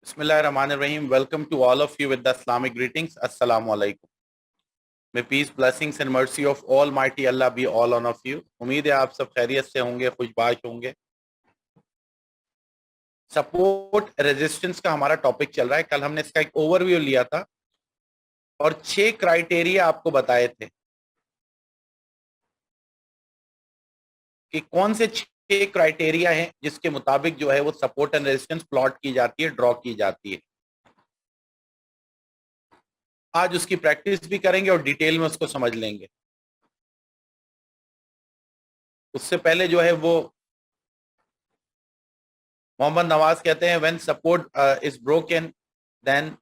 Bismillahirrahmanirrahim. Welcome to all of you with the Islamic greetings. Assalamu alaikum. May peace, blessings and mercy of Almighty Allah be all on of you. उम्मीद है आप सब खैरियत से होंगे, खुशबाश होंगे। Support resistance का हमारा टॉपिक चल रहा है। कल हमने इसका एक ओवरव्यू लिया था और 6 क्राइटेरिया आपको बताए थे कि कौन से 6 क्राइटेरिया हैं जिसके मुताबिक जो है वो सपोर्ट एंड रेजिस्टेंस प्लॉट की जाती है, ड्रॉ की जाती है। आज उसकी प्रैक्टिस भी करेंगे और डिटेल में उसको समझ लेंगे। उससे पहले जो है वो मोहम्मद नवाज कहते हैं when support is broken then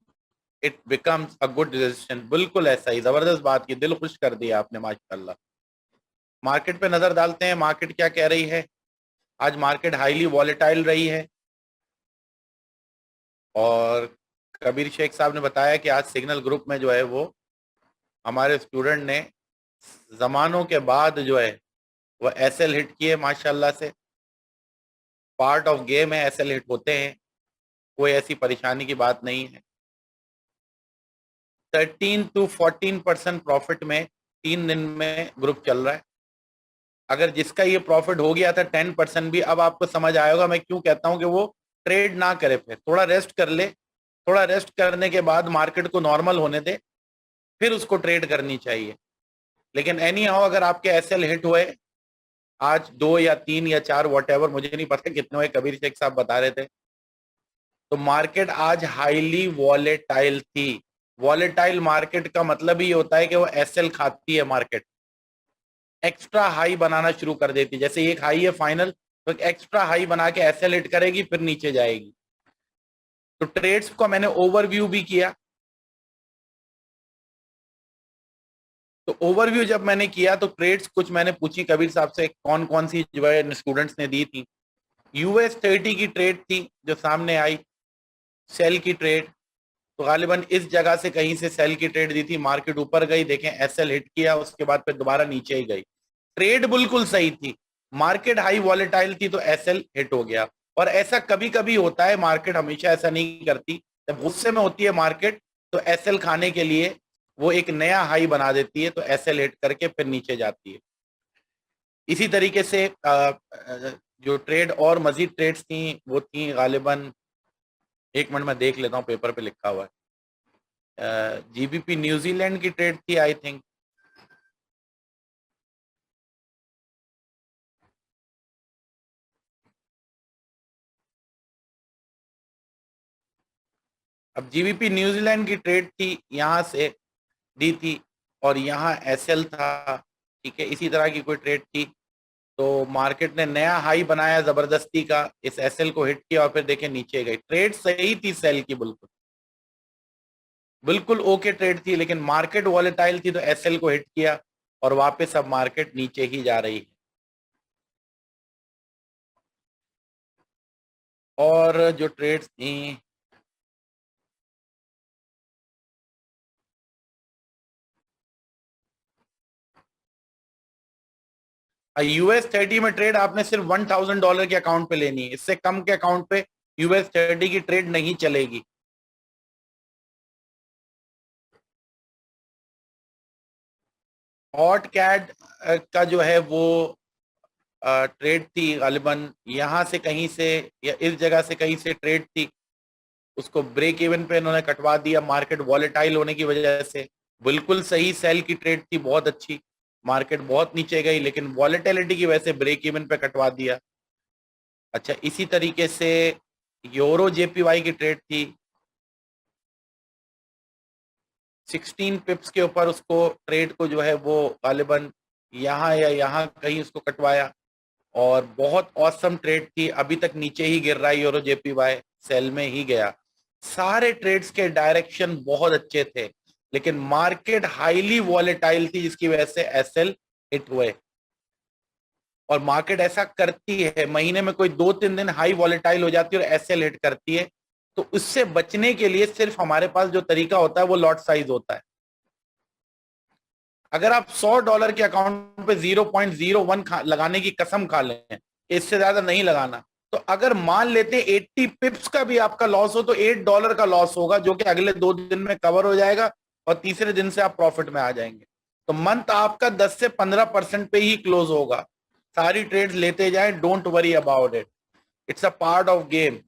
it becomes a good resistance. बिल्कुल ऐसा ही, जबरदस्त बात की, दिल खुश कर दिया आपने माशाल्लाह। मार्केट पे नजर डालते हैं, मार्केट क्या कह रही है। आज मार्केट हाईली वॉलेटाइल रही है और कबीर शेख साहब ने बताया कि आज सिग्नल ग्रुप में जो है वो हमारे स्टूडेंट ने जमानों के बाद जो है वो एसएल हिट किए माशाल्लाह से। पार्ट ऑफ गेम है, एसएल हिट होते हैं, कोई ऐसी परेशानी की बात नहीं है। 13 to 14% प्रॉफिट में 3 दिन में ग्रुप चल रहा है। अगर जिसका ये प्रॉफिट हो गया था 10% भी, अब आपको समझ आएगा मैं क्यों कहता हूं कि वो ट्रेड ना करे, फिर थोड़ा रेस्ट कर ले। थोड़ा रेस्ट करने के बाद मार्केट को नॉर्मल होने दे, फिर उसको ट्रेड करनी चाहिए। लेकिन एनी हाउ अगर आपके एसएल हिट हुए आज 2 या 3 या 4 वॉट, मुझे नहीं पता कितने हुए, कबीर शेख साहब बता रहे थे, तो मार्केट आज हाईली वॉलेटाइल थी। वॉलेटाइल मार्केट का मतलब ही होता है कि वो एसएल खाती है, मार्केट एक्स्ट्रा हाई बनाना शुरू कर देती है। जैसे एक हाई है फाइनल, तो एक एक्स्ट्रा हाई बना के एसएल हिट करेगी, फिर नीचे जाएगी। तो ट्रेड्स को मैंने ओवरव्यू भी किया। तो ओवरव्यू जब मैंने किया तो ट्रेड्स कुछ मैंने पूछी कबीर साहब से, कौन कौन सी जो है स्टूडेंट्स ने दी थी। US30 की ट्रेड थी जो सामने आई, सेल की ट्रेड। तो गालिबन इस जगह से कहीं से सेल की ट्रेड दी थी, मार्केट ऊपर गई, देखें एसएल हिट किया, उसके बाद फिर दोबारा नीचे ही गई। ट्रेड बिल्कुल सही थी, मार्केट हाई वॉलेटाइल थी तो एसएल हिट हो गया। और ऐसा कभी कभी होता है, मार्केट हमेशा ऐसा नहीं करती। जब गुस्से में होती है मार्केट तो एसएल खाने के लिए वो एक नया हाई बना देती है, तो एसएल हिट करके फिर नीचे जाती है। इसी तरीके से जो ट्रेड और मजीद ट्रेड्स थी वो थी गालिबन, एक मिनट में देख लेता हूँ, पेपर पे लिखा हुआ है। जीबीपी न्यूजीलैंड की ट्रेड थी आई थिंक। अब जीबीपी न्यूजीलैंड की ट्रेड थी, यहां से दी थी और यहाँ एसएल था, ठीक है। इसी तरह की कोई ट्रेड थी, तो मार्केट ने नया हाई बनाया जबरदस्ती का, इस एसएल को हिट किया और फिर देखे नीचे गई। ट्रेड सही थी सेल की, बिल्कुल बिल्कुल ओके ट्रेड थी, लेकिन मार्केट वॉलेटाइल थी तो एसएल को हिट किया और वापस अब मार्केट नीचे ही जा रही है। और जो ट्रेड्स थी US30 में ट्रेड आपने सिर्फ $1000 के अकाउंट पे लेनी है, इससे कम के अकाउंट पे US30 की ट्रेड नहीं चलेगी। हॉट कैट का जो है वो ट्रेड थी गालिबन, यहां से कहीं से या इस जगह से कहीं से ट्रेड थी, उसको ब्रेक इवन पे इन्होंने कटवा दिया मार्केट वॉलेटाइल होने की वजह से। बिल्कुल सही सेल की ट्रेड थी, बहुत अच्छी, मार्केट बहुत नीचे गई लेकिन वॉलेटिलिटी की वजह से ब्रेक इवन पे कटवा दिया। अच्छा, इसी तरीके से यूरो जेपीवाई की ट्रेड थी, 16 पिप्स के ऊपर उसको ट्रेड को जो है वो गालिबन यहाँ या यहाँ कहीं उसको कटवाया और बहुत औसम ट्रेड थी। अभी तक नीचे ही गिर रहा है यूरो जेपीवाई, सेल में ही गया। सारे ट्रेड्स के डायरेक्शन बहुत अच्छे थे लेकिन मार्केट हाईली वॉलेटाइल थी जिसकी वजह से एसएल हिट हुए। और मार्केट ऐसा करती है, महीने में कोई 2-3 दिन हाई वॉलेटाइल हो जाती है और एसएल हिट करती है। तो उससे बचने के लिए सिर्फ हमारे पास जो तरीका होता है वो लॉट साइज होता है। अगर आप $100 के अकाउंट पे 0.01 लगाने की कसम खा लें, इससे ज्यादा नहीं लगाना, तो अगर मान लेते हैं 80 पिप्स का भी आपका लॉस हो तो $8 का लॉस होगा, जो कि अगले 2 दिन में कवर हो जाएगा और तीसरे दिन से आप प्रॉफिट में आ जाएंगे। तो मंथ आपका 10 से 15% पे ही क्लोज होगा। सारी ट्रेड्स लेते जाए, don't worry about it, it's a part of game.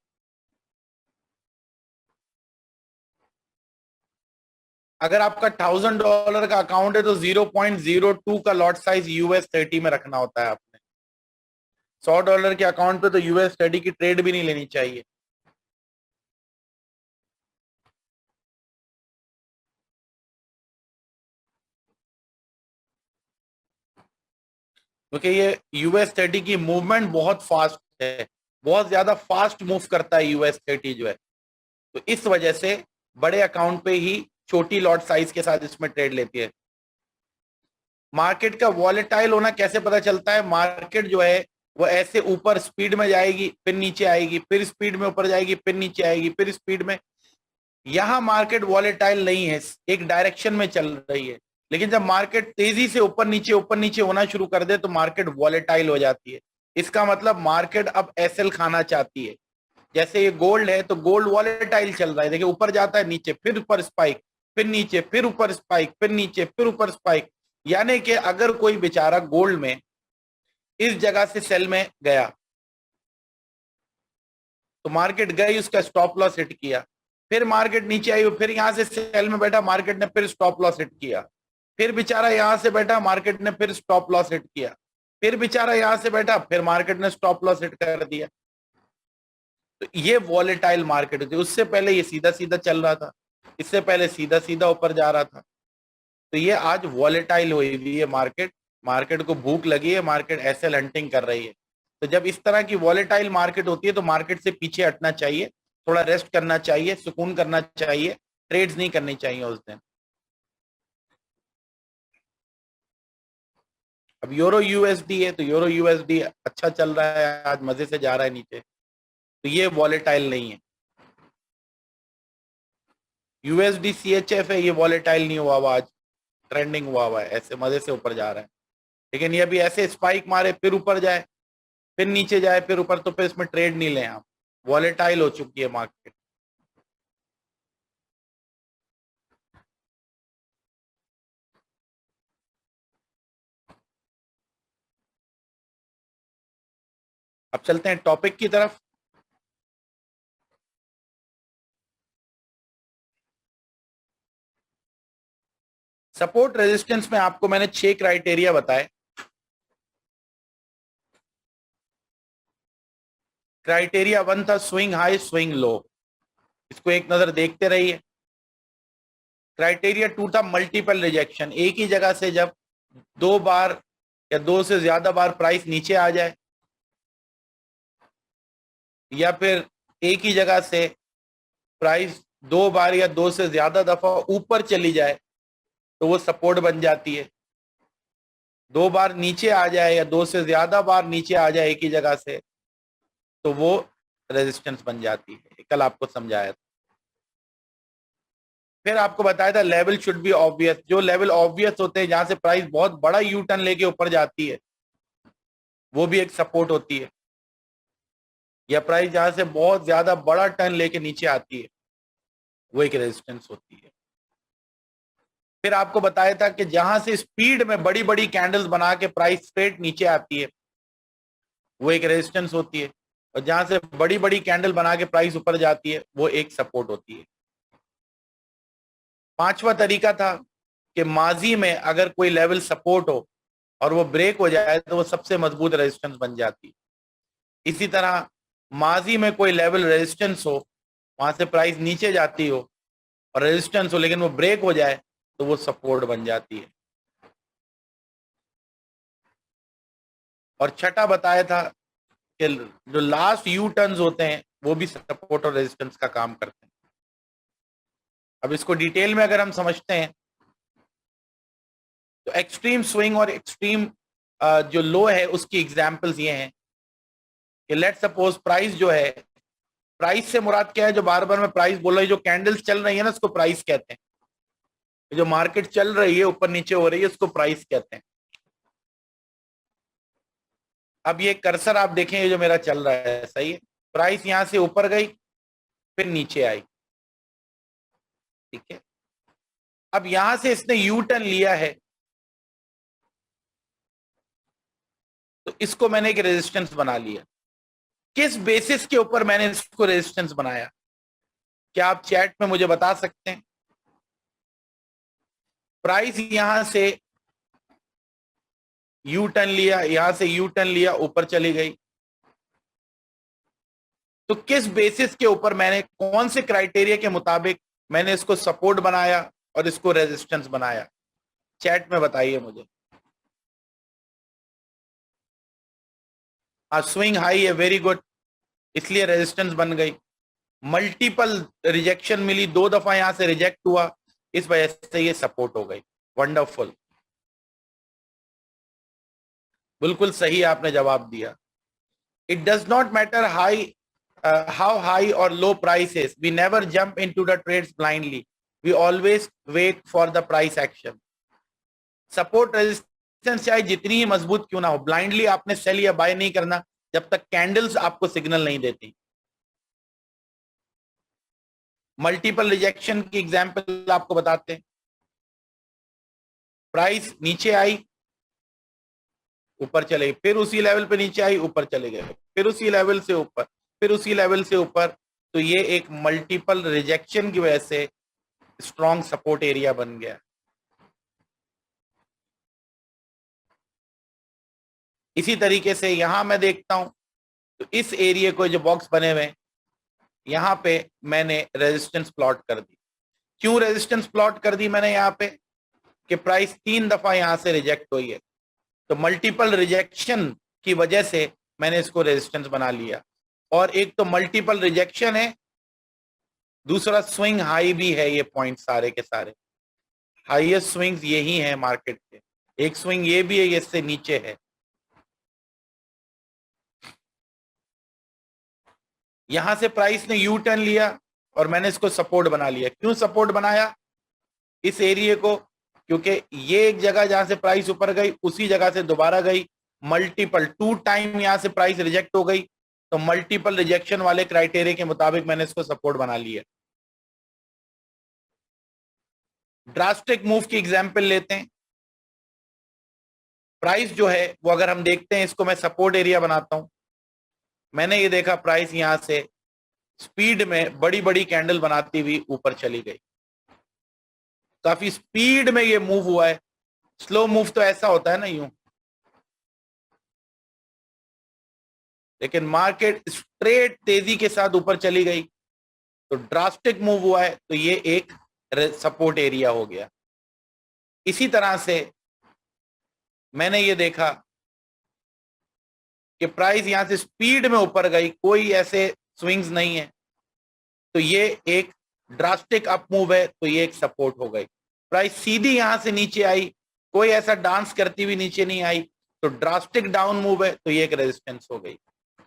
अगर आपका $1000 का अकाउंट है तो 0.02 का लॉट साइज US30 में रखना होता है आपने। $100 के अकाउंट पे तो US30 की ट्रेड भी नहीं लेनी चाहिए। क्योंकि ये US30 की मूवमेंट बहुत फास्ट है, बहुत ज्यादा फास्ट मूव करता है US30 जो है। तो इस वजह से बड़े अकाउंट पे ही छोटी लॉट साइज के साथ इसमें ट्रेड लेती है। मार्केट का वॉलेटाइल होना कैसे पता चलता है? मार्केट जो है वो ऐसे ऊपर स्पीड में जाएगी, फिर नीचे आएगी, फिर स्पीड में ऊपर जाएगी, फिर नीचे आएगी, फिर स्पीड में। यहां मार्केट वॉलेटाइल नहीं है, एक डायरेक्शन में चल रही है। लेकिन जब मार्केट तेजी से ऊपर नीचे होना शुरू कर दे तो मार्केट वॉलेटाइल हो जाती है। इसका मतलब मार्केट अब एसएल खाना चाहती है। जैसे ये गोल्ड है तो गोल्ड वॉलेटाइल चल रहा है, देखिए ऊपर जाता है, नीचे, फिर ऊपर स्पाइक, फिर नीचे, फिर ऊपर स्पाइक, फिर नीचे, फिर ऊपर स्पाइक। यानी कि अगर कोई बेचारा गोल्ड में इस जगह से सेल में गया तो मार्केट गई, उसका स्टॉप लॉस हिट किया, फिर मार्केट नीचे आई, फिर यहां से सेल में बैठा, मार्केट ने फिर स्टॉप लॉस हिट किया, फिर बेचारा यहां से बैठा, मार्केट ने फिर स्टॉप लॉस हिट किया, फिर बेचारा यहां से बैठा, फिर मार्केट ने स्टॉप लॉस हिट कर दिया। तो ये वॉलेटाइल मार्केट होती है। उससे पहले ये सीधा सीधा चल रहा था, इससे पहले सीधा सीधा ऊपर जा रहा था। तो ये आज वॉलेटाइल हुई हुई है मार्केट। मार्केट को भूख लगी है, मार्केट एसएल हंटिंग कर रही है। तो जब इस तरह की वॉलेटाइल मार्केट होती है तो मार्केट से पीछे हटना चाहिए, थोड़ा रेस्ट करना चाहिए, सुकून करना चाहिए, ट्रेड्स नहीं करनी चाहिए उस दिन। अब यूरो यूएसडी है तो यूरो यूएसडी अच्छा चल रहा है, आज मजे से जा रहा है नीचे, तो ये वॉलेटाइल नहीं है। यूएसडी सीएचएफ है, ये वॉलेटाइल नहीं हुआ हुआ, आज ट्रेंडिंग हुआ हुआ है, ऐसे मजे से ऊपर जा रहा है। लेकिन ये अभी ऐसे स्पाइक मारे, फिर ऊपर जाए, फिर नीचे जाए, फिर ऊपर, तो फिर इसमें ट्रेड नहीं लें आप, वॉलेटाइल हो चुकी है मार्केट। अब चलते हैं टॉपिक की तरफ। सपोर्ट रेजिस्टेंस में आपको मैंने 6 क्राइटेरिया बताए। क्राइटेरिया 1 था स्विंग हाई स्विंग लो, इसको एक नजर देखते रहिए। क्राइटेरिया 2 था मल्टीपल रिजेक्शन, एक ही जगह से जब 2 बार या 2 से ज्यादा बार प्राइस नीचे आ जाए, या फिर एक ही जगह से प्राइस 2 बार या 2 से ज्यादा दफा ऊपर चली जाए तो वो सपोर्ट बन जाती है। 2 बार नीचे आ जाए या 2 से ज्यादा बार नीचे आ जाए एक ही जगह से तो वो रेजिस्टेंस बन जाती है। कल आपको समझाया था। फिर आपको बताया था लेवल शुड बी ऑब्वियस, जो लेवल ऑब्वियस होते हैं, जहां से प्राइस बहुत बड़ा यू टर्न लेके ऊपर जाती है, वो भी एक सपोर्ट होती है। या प्राइस जहां से बहुत ज्यादा बड़ा टर्न लेके नीचे आती है, वो एक रेजिस्टेंस होती है। फिर आपको बताया था कि जहां से स्पीड में बड़ी बड़ी कैंडल्स बना के प्राइस स्ट्रेट नीचे आती है, वो एक रेजिस्टेंस होती है। और जहां से बड़ी बड़ी कैंडल बना के प्राइस ऊपर जाती है, वो एक सपोर्ट होती है। पांचवा तरीका था कि माजी में अगर कोई लेवल सपोर्ट हो और वो ब्रेक हो जाए तो वो सबसे मजबूत रेजिस्टेंस बन जाती है। इसी तरह माजी में कोई लेवल रेजिस्टेंस हो, वहां से प्राइस नीचे जाती हो और रेजिस्टेंस हो, लेकिन वो ब्रेक हो जाए तो वो सपोर्ट बन जाती है। और छठा बताया था कि जो लास्ट यू टर्न्स होते हैं वो भी सपोर्ट और रेजिस्टेंस का काम करते हैं। अब इसको डिटेल में अगर हम समझते हैं तो एक्सट्रीम स्विंग और एक्सट्रीम जो लो है उसकी एग्जांपल्स ये हैं कि लेट सपोज प्राइस जो है, प्राइस से मुराद क्या है? जो बार बार मैं प्राइस बोल रही हूँ, जो कैंडल्स चल रही है ना, उसको प्राइस कहते हैं। जो मार्केट चल रही है, ऊपर नीचे हो रही है, उसको प्राइस कहते हैं। अब ये कर्सर आप देखें, ये जो मेरा चल रहा है सही है, प्राइस यहां से ऊपर गई फिर नीचे आई, ठीक है। अब यहां से इसने यू टर्न लिया है, तो इसको मैंने एक रेजिस्टेंस बना लिया। किस बेसिस के ऊपर मैंने इसको रेजिस्टेंस बनाया, क्या आप चैट में मुझे बता सकते हैं? प्राइस यहां से यू टर्न लिया, यहां से यू टर्न लिया, ऊपर चली गई, तो किस बेसिस के ऊपर मैंने, कौन से क्राइटेरिया के मुताबिक मैंने इसको सपोर्ट बनाया और इसको रेजिस्टेंस बनाया? चैट में बताइए मुझे। हाँ, स्विंग हाई है, वेरी गुड, इसलिए रेजिस्टेंस बन गई। मल्टीपल रिजेक्शन मिली, 2 दफा यहां से रिजेक्ट हुआ, इस वजह से ये सपोर्ट हो गई। वंडरफुल, बिल्कुल सही आपने जवाब दिया। It does not matter high how high or low prices, we never jump into the trades blindly, we always wait for the price action. Support resistance चाहे जितनी ही मजबूत क्यों ना हो, ब्लाइंडली आपने सेल या बाय नहीं करना जब तक कैंडल्स आपको सिग्नल नहीं देती। मल्टीपल रिजेक्शन की एग्जांपल आपको बताते हैं। प्राइस नीचे आई, ऊपर चले, फिर उसी लेवल पे नीचे आई, ऊपर चले गए, फिर उसी लेवल से ऊपर, फिर उसी लेवल से ऊपर, तो ये एक मल्टीपल रिजेक्शन की वजह से स्ट्रॉन्ग सपोर्ट एरिया बन गया। इसी तरीके से यहां मैं देखता हूं, तो इस एरिया को, जो बॉक्स बने हुए, यहां पे मैंने रेजिस्टेंस प्लॉट कर दी। क्यों रेजिस्टेंस प्लॉट कर दी मैंने यहां पे? कि प्राइस 3 दफा यहां से रिजेक्ट हुई है, तो मल्टीपल रिजेक्शन की वजह से मैंने इसको रेजिस्टेंस बना लिया। और एक तो मल्टीपल रिजेक्शन है, दूसरा स्विंग हाई भी है। ये पॉइंट सारे के सारे हाईएस्ट स्विंग्स यही हैं मार्केट के। एक स्विंग ये भी है, ये इससे नीचे है। यहां से प्राइस ने यू टर्न लिया और मैंने इसको सपोर्ट बना लिया। क्यों सपोर्ट बनाया इस एरिया को? क्योंकि ये एक जगह जहां से प्राइस ऊपर गई, उसी जगह से दोबारा गई, मल्टीपल 2 टाइम यहां से प्राइस रिजेक्ट हो गई, तो मल्टीपल रिजेक्शन वाले क्राइटेरिया के मुताबिक मैंने इसको सपोर्ट बना लिया। ड्रास्टिक मूव की एग्जांपल लेते हैं। प्राइस जो है वो, अगर हम देखते हैं, इसको मैं सपोर्ट एरिया बनाता हूं। मैंने ये देखा प्राइस यहां से स्पीड में बड़ी बड़ी कैंडल बनाती हुई ऊपर चली गई, काफी स्पीड में ये मूव हुआ है। स्लो मूव तो ऐसा होता है ना, यूं, लेकिन मार्केट स्ट्रेट तेजी के साथ ऊपर चली गई, तो ड्रास्टिक मूव हुआ है, तो ये एक सपोर्ट एरिया हो गया। इसी तरह से मैंने ये देखा कि प्राइस यहां से स्पीड में ऊपर गई, कोई ऐसे स्विंग्स नहीं है, तो ये एक ड्रास्टिक अप मूव है, तो ये एक सपोर्ट हो गई। प्राइस सीधी यहां से नीचे आई, कोई ऐसा डांस करती हुई नीचे नहीं आई, तो ड्रास्टिक डाउन मूव है, तो ये एक रेजिस्टेंस हो गई।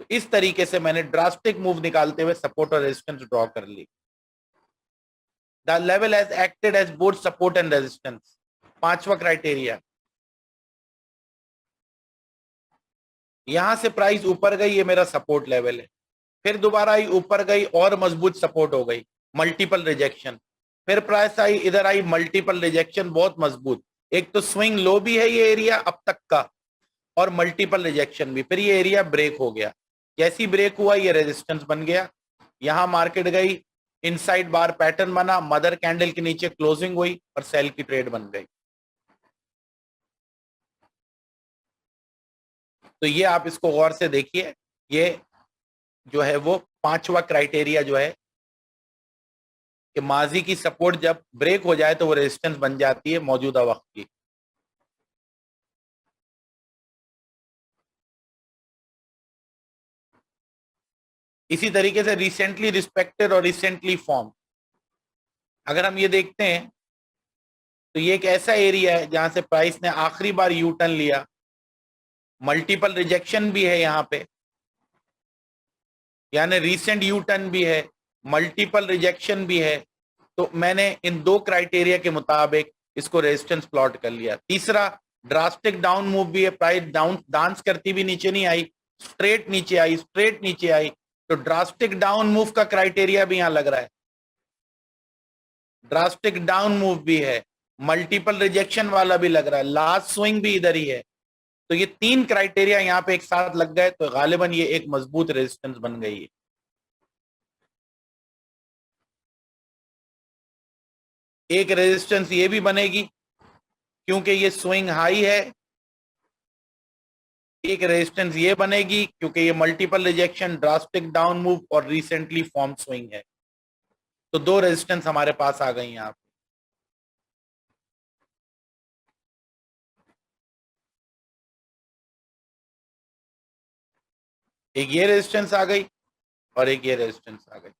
तो इस तरीके से मैंने ड्रास्टिक मूव निकालते हुए सपोर्ट और रेजिस्टेंस ड्रॉ कर ली। The level has acted as both support and resistance. 5वां क्राइटेरिया, यहां से प्राइस ऊपर गई, ये मेरा सपोर्ट लेवल है, फिर दोबारा आई, ऊपर गई और मजबूत सपोर्ट हो गई, मल्टीपल रिजेक्शन, फिर प्राइस आई, इधर आई, मल्टीपल रिजेक्शन, बहुत मजबूत। एक तो स्विंग लो भी है ये एरिया अब तक का, और मल्टीपल रिजेक्शन भी, फिर ये एरिया ब्रेक हो गया। जैसी ब्रेक हुआ, ये रेजिस्टेंस बन गया, यहां मार्केट गई, इनसाइड बार पैटर्न बना, मदर कैंडल के नीचे क्लोजिंग हुई और सेल की ट्रेड बन गई। तो ये आप इसको गौर से देखिए, ये जो है वो 5वां क्राइटेरिया जो है कि माजी की सपोर्ट जब ब्रेक हो जाए तो वो रेजिस्टेंस बन जाती है मौजूदा वक्त की। इसी तरीके से रिसेंटली रिस्पेक्टेड और रिसेंटली फॉर्म, अगर हम ये देखते हैं, तो ये एक ऐसा एरिया है जहां से प्राइस ने आखिरी बार यू टर्न लिया, मल्टीपल रिजेक्शन भी है यहाँ पे, यानी रिसेंट यू टर्न भी है, मल्टीपल रिजेक्शन भी है, तो मैंने इन 2 क्राइटेरिया के मुताबिक इसको रेजिस्टेंस प्लॉट कर लिया। तीसरा, ड्रास्टिक डाउन मूव भी है, प्राइस डाउन डांस करती भी नीचे नहीं आई, स्ट्रेट नीचे आई, स्ट्रेट नीचे आई, तो ड्रास्टिक डाउन मूव का क्राइटेरिया भी यहां लग रहा है, ड्रास्टिक डाउन मूव भी है, मल्टीपल रिजेक्शन वाला भी लग रहा है, लास्ट स्विंग भी इधर ही है। तो ये तीन क्राइटेरिया यहां पे एक साथ लग गए, तो गालिबन ये एक मजबूत रेजिस्टेंस बन गई है। एक रेजिस्टेंस ये भी बनेगी क्योंकि ये स्विंग हाई है, एक रेजिस्टेंस ये बनेगी क्योंकि ये multiple rejection, drastic down move और रिसेंटली फॉर्म स्विंग है। तो दो रेजिस्टेंस हमारे पास आ गई यहां पे। एक ये रेजिस्टेंस आ गई और एक ये रेजिस्टेंस आ गई।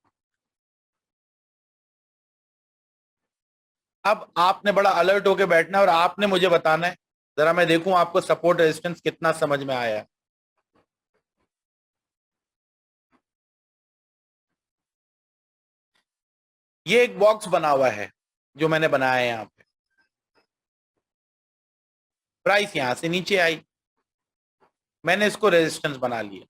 अब आपने बड़ा अलर्ट होकर बैठना है और आपने मुझे बताना है, जरा मैं देखूं आपको सपोर्ट रेजिस्टेंस कितना समझ में आया है। ये एक बॉक्स बना हुआ है जो मैंने बनाया है यहां पे, प्राइस यहां से नीचे आई, मैंने इसको रेजिस्टेंस बना लिया।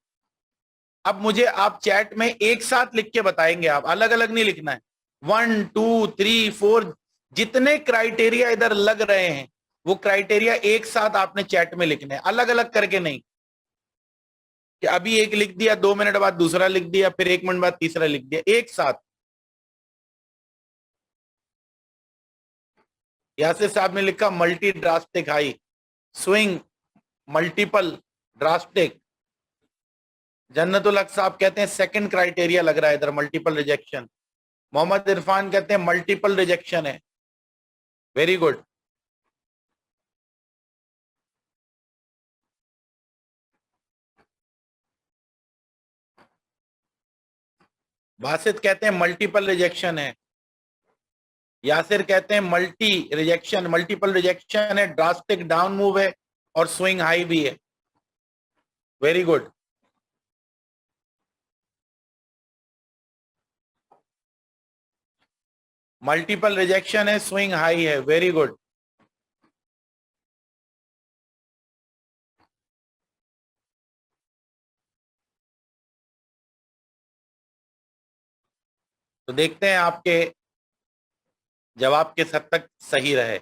अब मुझे आप चैट में एक साथ लिख के बताएंगे, आप अलग अलग नहीं लिखना है, 1 2 3 4 जितने क्राइटेरिया इधर लग रहे हैं वो क्राइटेरिया एक साथ आपने चैट में लिखने हैं, अलग अलग करके नहीं कि अभी एक लिख दिया, 2 मिनट बाद दूसरा लिख दिया, फिर 1 मिनट बाद तीसरा लिख दिया, एक साथ। यासिर साहब ने लिखा multi drastic high swing, multiple drastic. Jannatul Haq साहब कहते हैं सेकंड क्राइटेरिया लग रहा है इधर, मल्टीपल रिजेक्शन। मोहम्मद इरफान कहते हैं मल्टीपल रिजेक्शन है, वेरी गुड। बासित कहते हैं मल्टीपल रिजेक्शन है, यासिर कहते हैं मल्टी रिजेक्शन, मल्टीपल रिजेक्शन है, ड्रास्टिक डाउन मूव है और स्विंग हाई भी है, वेरी गुड। मल्टीपल रिजेक्शन है, स्विंग हाई है, वेरी गुड। तो देखते हैं आपके जवाब किस हद तक सही रहे।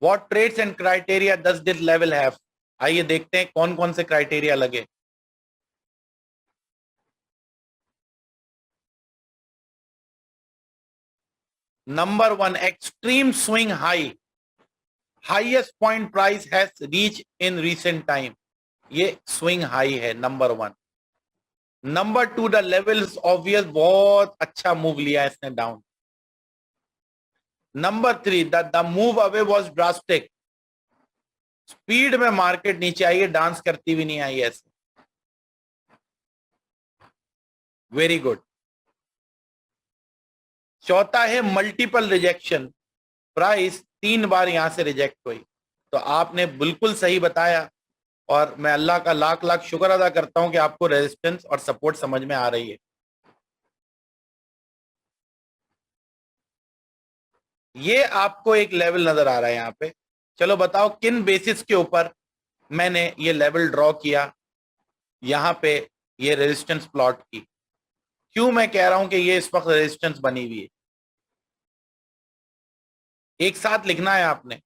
What trades and criteria does this level have, आइए देखते हैं कौन कौन से क्राइटेरिया लगे। Number 1, extreme swing high, highest point price has reach in recent time, ये स्विंग हाई है number 1। Number 2, the levels obvious, बहुत अच्छा मूव लिया है इसने down. Number 3, the move away was drastic, speed में मार्केट नीचे आई है, डांस करती भी नहीं आई ऐसे, वेरी गुड। चौथा है मल्टीपल रिजेक्शन, प्राइस 3 बार यहां से रिजेक्ट हुई। तो आपने बिल्कुल सही बताया और मैं अल्लाह का लाख लाख शुक्र अदा करता हूं कि आपको रेजिस्टेंस और सपोर्ट समझ में आ रही है। ये आपको एक लेवल नजर आ रहा है यहां पे। चलो बताओ किन बेसिस के ऊपर मैंने ये लेवल ड्रॉ किया, यहां पे ये रेजिस्टेंस प्लॉट की, क्यों मैं कह रहा हूं कि ये इस वक्त रेजिस्टेंस बनी हुई है, एक साथ लिखना है आपने।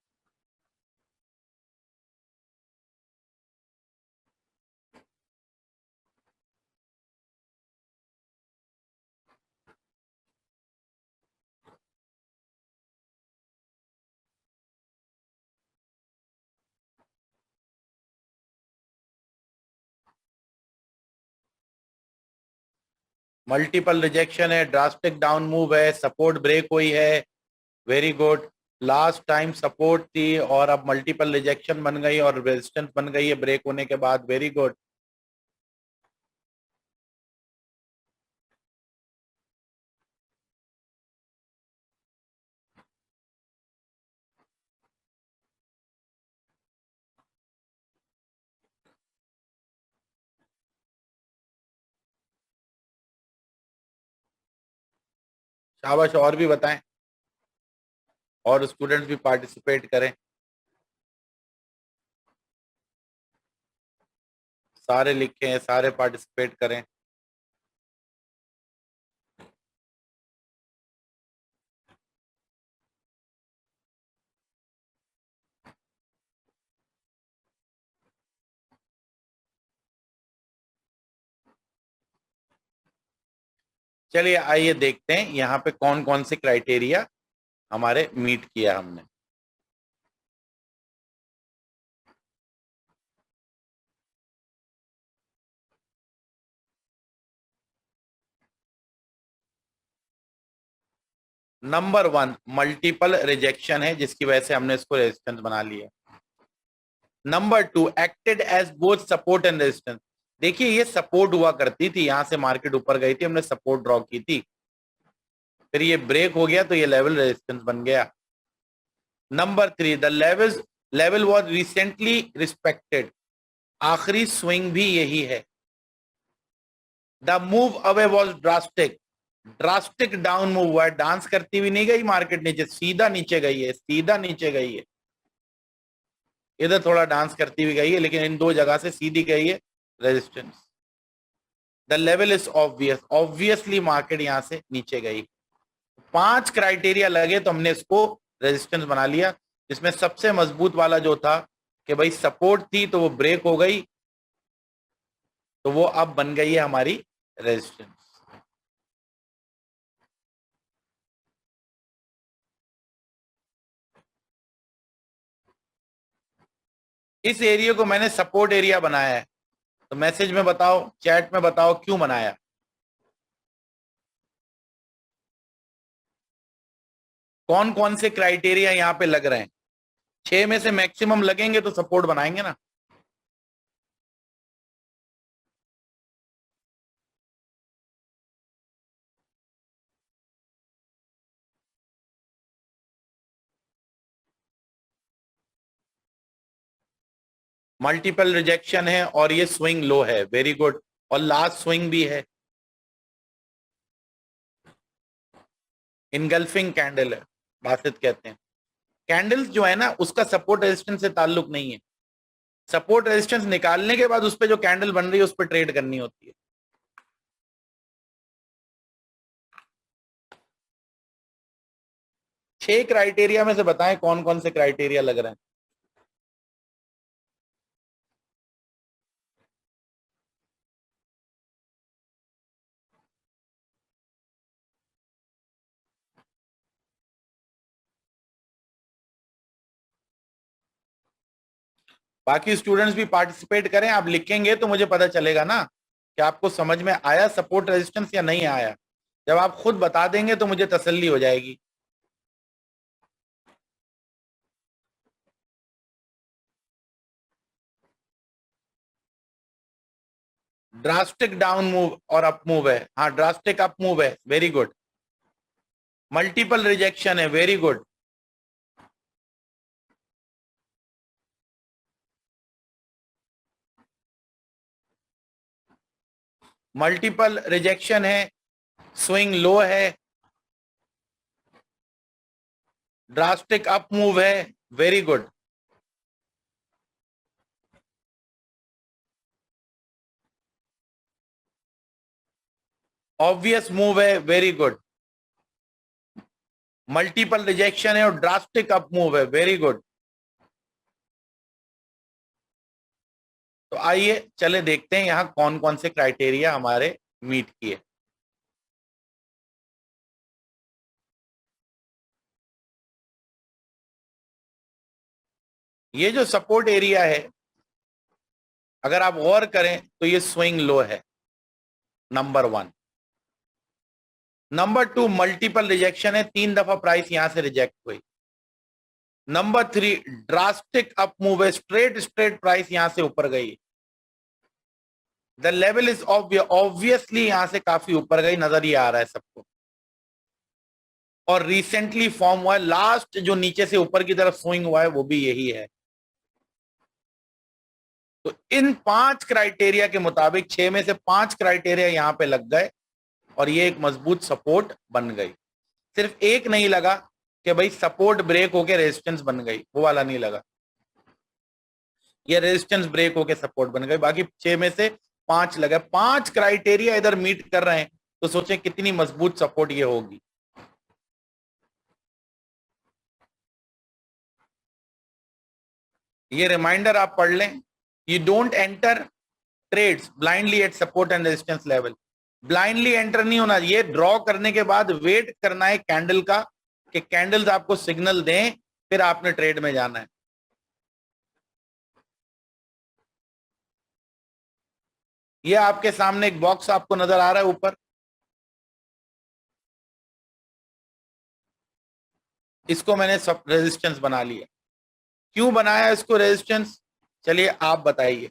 मल्टीपल रिजेक्शन है, ड्रास्टिक डाउन मूव है, सपोर्ट ब्रेक हुई है, very good. Last time support थी और अब मल्टीपल रिजेक्शन बन गई और रेजिस्टेंस बन गई है ब्रेक होने के बाद, वेरी गुड। शाबाश, और भी बताएं। और स्टूडेंट्स भी पार्टिसिपेट करें, सारे लिखे हैं, सारे पार्टिसिपेट करें। चलिए आइए देखते हैं यहाँ पे कौन कौन से क्राइटेरिया हमारे मीट किया हमने। नंबर 1 मल्टीपल रिजेक्शन है, जिसकी वजह से हमने इसको रेजिस्टेंस बना लिया। Number 2 acted as both support and resistance. देखिए ये सपोर्ट हुआ करती थी, यहां से मार्केट ऊपर गई थी, हमने सपोर्ट ड्रॉ की थी, फिर ये ब्रेक हो गया तो ये लेवल रेजिस्टेंस बन गया। Number 3 the level was recently respected, आखिरी स्विंग भी यही है। The move away was drastic, drastic down move हुआ है, डांस करती हुई नहीं गई मार्केट नीचे, सीधा नीचे गई है, सीधा नीचे गई है। इधर थोड़ा डांस करती हुई गई है, लेकिन इन दो जगह से सीधी गई है resistance. The level is obvious, obviously market यहां से नीचे गई। 5 क्राइटेरिया लगे तो हमने इसको रेजिस्टेंस बना लिया, जिसमें सबसे मजबूत वाला जो था कि भाई सपोर्ट थी तो वो ब्रेक हो गई, तो वो अब बन गई है हमारी रेजिस्टेंस। इस एरिया को मैंने सपोर्ट एरिया बनाया है, तो मैसेज में बताओ, चैट में बताओ क्यों बनाया। कौन कौन से क्राइटेरिया यहां पे लग रहे हैं? 6 में से मैक्सिमम लगेंगे तो सपोर्ट बनाएंगे ना। मल्टीपल रिजेक्शन है और ये स्विंग लो है, वेरी गुड, और लास्ट स्विंग भी है। इनगल्फिंग कैंडल है, बासित कहते हैं। कैंडल्स जो है ना, उसका सपोर्ट रेजिस्टेंस से ताल्लुक नहीं है। सपोर्ट रेजिस्टेंस निकालने के बाद उस पर जो कैंडल बन रही है उस पर ट्रेड करनी होती है। छह क्राइटेरिया में से बताएं कौन कौन से क्राइटेरिया लग रहे हैं। बाकी स्टूडेंट्स भी पार्टिसिपेट करें, आप लिखेंगे तो मुझे पता चलेगा ना कि आपको समझ में आया सपोर्ट रेजिस्टेंस या नहीं आया। जब आप खुद बता देंगे तो मुझे तसल्ली हो जाएगी। ड्रास्टिक डाउन मूव और अप मूव है, हाँ ड्रास्टिक अप मूव है, वेरी गुड। मल्टीपल रिजेक्शन है, वेरी गुड। मल्टीपल रिजेक्शन है, स्विंग लो है, ड्रास्टिक अप मूव है, वेरी गुड। ऑब्वियस मूव है, वेरी गुड। मल्टीपल रिजेक्शन है और ड्रास्टिक अप मूव है, वेरी गुड। तो आइए चले देखते हैं यहां कौन कौन से क्राइटेरिया हमारे मीट किए। ये जो सपोर्ट एरिया है, अगर आप गौर करें तो ये स्विंग लो है, नंबर 1। नंबर 2 मल्टीपल रिजेक्शन है, 3 दफा प्राइस यहां से रिजेक्ट हुई। नंबर 3 ड्रास्टिक अप मूव है, स्ट्रेट स्ट्रेट प्राइस यहां से ऊपर गई। द लेवल इज ऑब्वियसली यहां से काफी ऊपर गई, नजर ही आ रहा है सबको। और रिसेंटली फॉर्म हुआ है, लास्ट जो नीचे से ऊपर की तरफ स्विंग हुआ है वो भी यही है। तो इन 5 क्राइटेरिया के मुताबिक 6 में से 5 क्राइटेरिया यहां पे लग गए और ये एक मजबूत सपोर्ट बन गई। सिर्फ एक नहीं लगा, कि भाई सपोर्ट ब्रेक होके रेजिस्टेंस बन गई, वो वाला नहीं लगा। ये रेजिस्टेंस ब्रेक होके सपोर्ट बन गई। बाकी 6 में से 5 लगा। 5 क्राइटेरिया इधर मीट कर रहे हैं, तो सोचें कितनी मजबूत सपोर्ट ये होगी। ये रिमाइंडर आप पढ़ लें, you don't enter trades blindly at support and resistance level. Blindly एंटर नहीं होना, ये ड्रॉ करने के बाद वेट करना है कैंडल का, कि कैंडल्स आपको सिग्नल दें, फिर आपने ट्रेड में जाना है। ये आपके सामने एक बॉक्स आपको नजर आ रहा है ऊपर, इसको मैंने सब रेजिस्टेंस बना लिया। क्यों बनाया इसको रेजिस्टेंस, चलिए आप बताइए,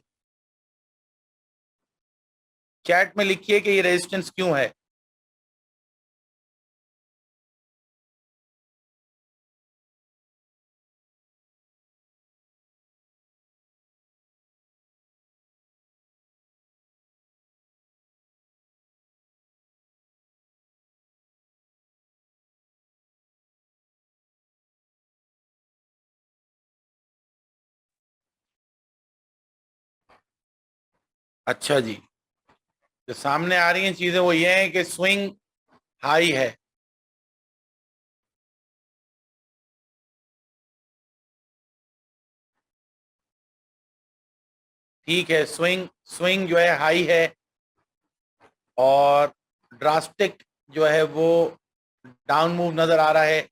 चैट में लिखिए कि ये रेजिस्टेंस क्यों है। अच्छा जी, जो सामने आ रही हैं चीजें वो ये है कि स्विंग हाई है। ठीक है, स्विंग स्विंग जो है हाई है, और ड्रास्टिक जो है वो डाउन मूव नजर आ रहा है।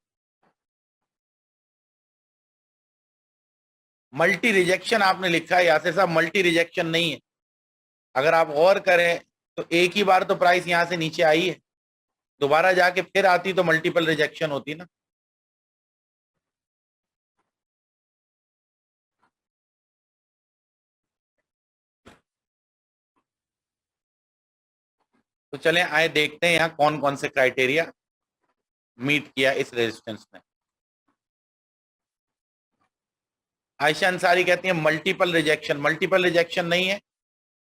मल्टी रिजेक्शन आपने लिखा है यासिर साहब, मल्टी रिजेक्शन नहीं है। अगर आप गौर करें तो एक ही बार तो प्राइस यहां से नीचे आई है, दोबारा जाके फिर आती तो मल्टीपल रिजेक्शन होती ना। तो चलें आए देखते हैं यहाँ कौन कौन से क्राइटेरिया मीट किया इस रेजिस्टेंस ने। आयशा अंसारी कहती है मल्टीपल रिजेक्शन, मल्टीपल रिजेक्शन नहीं है,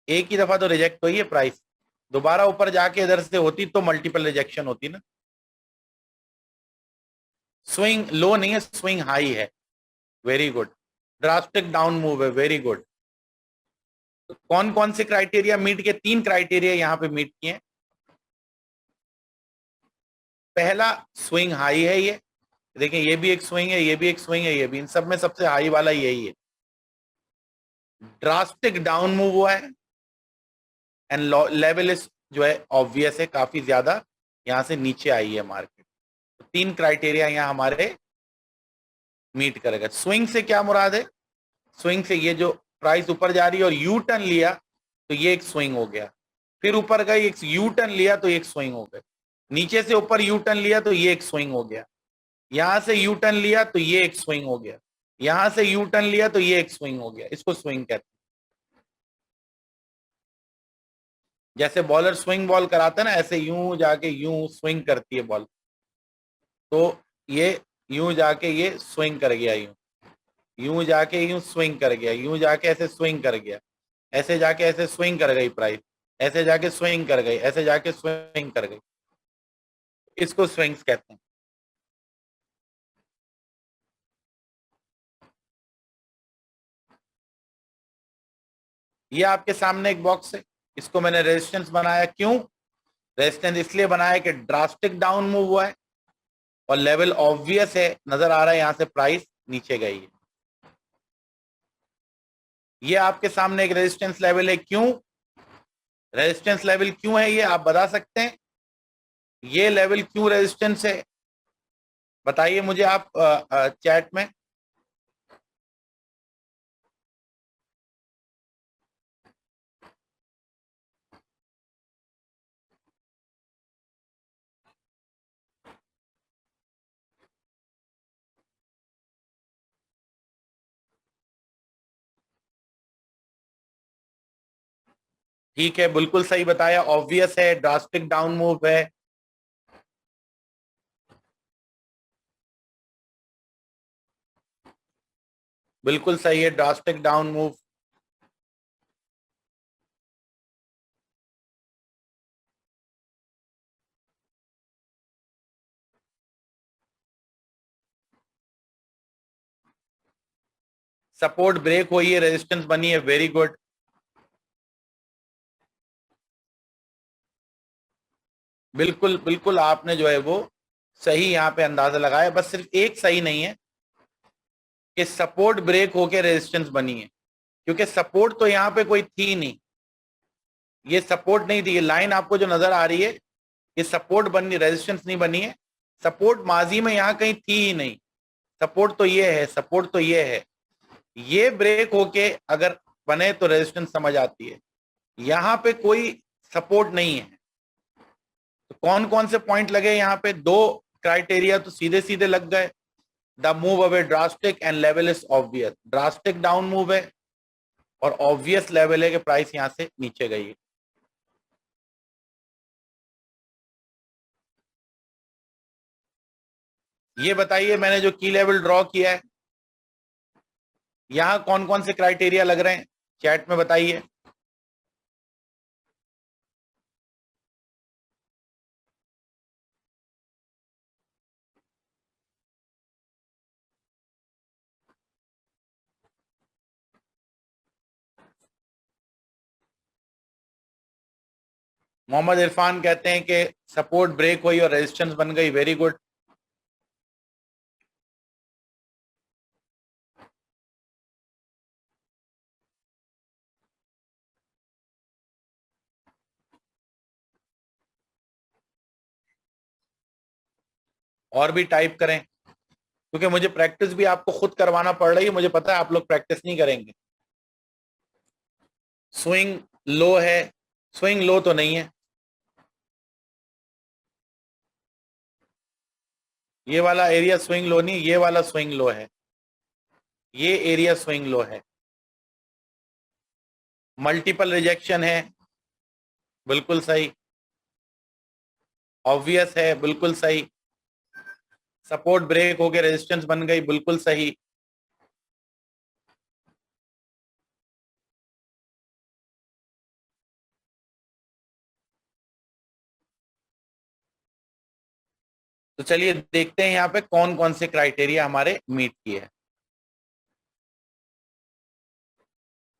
एक ही दफा तो रिजेक्ट हुई है प्राइस, दोबारा ऊपर जाके इधर से होती तो मल्टीपल रिजेक्शन होती ना। स्विंग लो नहीं है, स्विंग हाई है। Very good. Drastic down move है, वेरी गुड। तो कौन कौन से क्राइटेरिया मीट किए, 3 क्राइटेरिया यहाँ पे मीट किए। पहला स्विंग हाई है, ये देखिए, ये भी एक स्विंग है, ये भी एक स्विंग है, ये भी, इन सब में सबसे हाई वाला यही है। ड्रास्टिक डाउन मूव हुआ है, एंड लेवल इज जो है ऑब्वियस है, काफी ज्यादा यहां से नीचे आई है मार्केट। तो 3 क्राइटेरिया यहाँ हमारे मीट करेगा। स्विंग से क्या मुराद है, स्विंग से ये जो प्राइस ऊपर जा रही है और यू टर्न लिया तो ये एक स्विंग हो गया, फिर ऊपर गई एक यू टर्न लिया तो एक स्विंग हो गया, नीचे से ऊपर यू टर्न लिया तो ये एक स्विंग हो गया, यहां से यू टर्न लिया तो ये एक स्विंग हो गया, यहां से यू टर्न लिया तो ये एक स्विंग हो गया। इसको स्विंग कहते हैं। जैसे बॉलर स्विंग बॉल कराता है ना, ऐसे यूं जाके यूं स्विंग करती है बॉल, तो ये यूं जाके ये स्विंग कर गया, यूं यूं जाके यूं स्विंग कर गया, यूं जाके ऐसे स्विंग कर गया, ऐसे जाके ऐसे स्विंग कर गई प्राइस, ऐसे जाके स्विंग कर गई, ऐसे जाके स्विंग कर गई। इसको स्विंग्स कहते हैं। ये आपके सामने एक बॉक्स है, इसको मैंने रेजिस्टेंस बनाया। क्यों रेजिस्टेंस, इसलिए बनाया कि ड्रास्टिक डाउन मूव हुआ है और लेवल ऑब्वियस है, नजर आ रहा है यहां से प्राइस नीचे गई है। ये आपके सामने एक रेजिस्टेंस लेवल है। क्यों रेजिस्टेंस लेवल क्यों है, ये आप बता सकते हैं, ये लेवल क्यों रेजिस्टेंस है, बताइए मुझे आप चैट में। ठीक है, बिल्कुल सही बताया, ऑब्वियस है, ड्रास्टिक डाउन मूव है। बिल्कुल सही है, drastic down move. Support break हुई है, रेजिस्टेंस बनी है, वेरी गुड। बिल्कुल बिल्कुल, आपने जो है वो सही यहाँ पे अंदाजा लगाया। बस सिर्फ एक सही नहीं है कि सपोर्ट ब्रेक होके रेजिस्टेंस बनी है, क्योंकि सपोर्ट तो यहाँ पे कोई थी नहीं, ये सपोर्ट नहीं थी। ये लाइन आपको जो नजर आ रही है, ये सपोर्ट बनी, रेजिस्टेंस नहीं बनी है। सपोर्ट माजी में यहाँ कहीं थी ही नहीं। सपोर्ट तो ये है, सपोर्ट तो ये है। ये ब्रेक होके अगर बने तो रेजिस्टेंस समझ आती है। यहाँ पे कोई सपोर्ट नहीं है। तो कौन कौन से पॉइंट लगे यहाँ पे? दो क्राइटेरिया तो सीधे सीधे लग गए। The move away drastic and level is obvious. Drastic down move है और ऑब्वियस लेवल है कि प्राइस यहां से नीचे गई है। ये बताइए, मैंने जो की लेवल ड्रॉ किया है, यहां कौन कौन से क्राइटेरिया लग रहे हैं? चैट में बताइए। मोहम्मद इरफान कहते हैं कि सपोर्ट ब्रेक हुई और रेजिस्टेंस बन गई, वेरी गुड। और भी टाइप करें, क्योंकि मुझे प्रैक्टिस भी आपको खुद करवाना पड़ रही है। मुझे पता है आप लोग प्रैक्टिस नहीं करेंगे। स्विंग लो है, स्विंग लो तो नहीं है। ये वाला एरिया स्विंग लो नहीं, ये वाला स्विंग लो है। ये एरिया स्विंग लो है। मल्टीपल रिजेक्शन है, बिल्कुल सही। ऑब्वियस है, बिल्कुल सही। सपोर्ट ब्रेक हो गया, रेजिस्टेंस बन गई, बिल्कुल सही। तो चलिए देखते हैं यहाँ पे कौन कौन से क्राइटेरिया हमारे मीट किए हैं।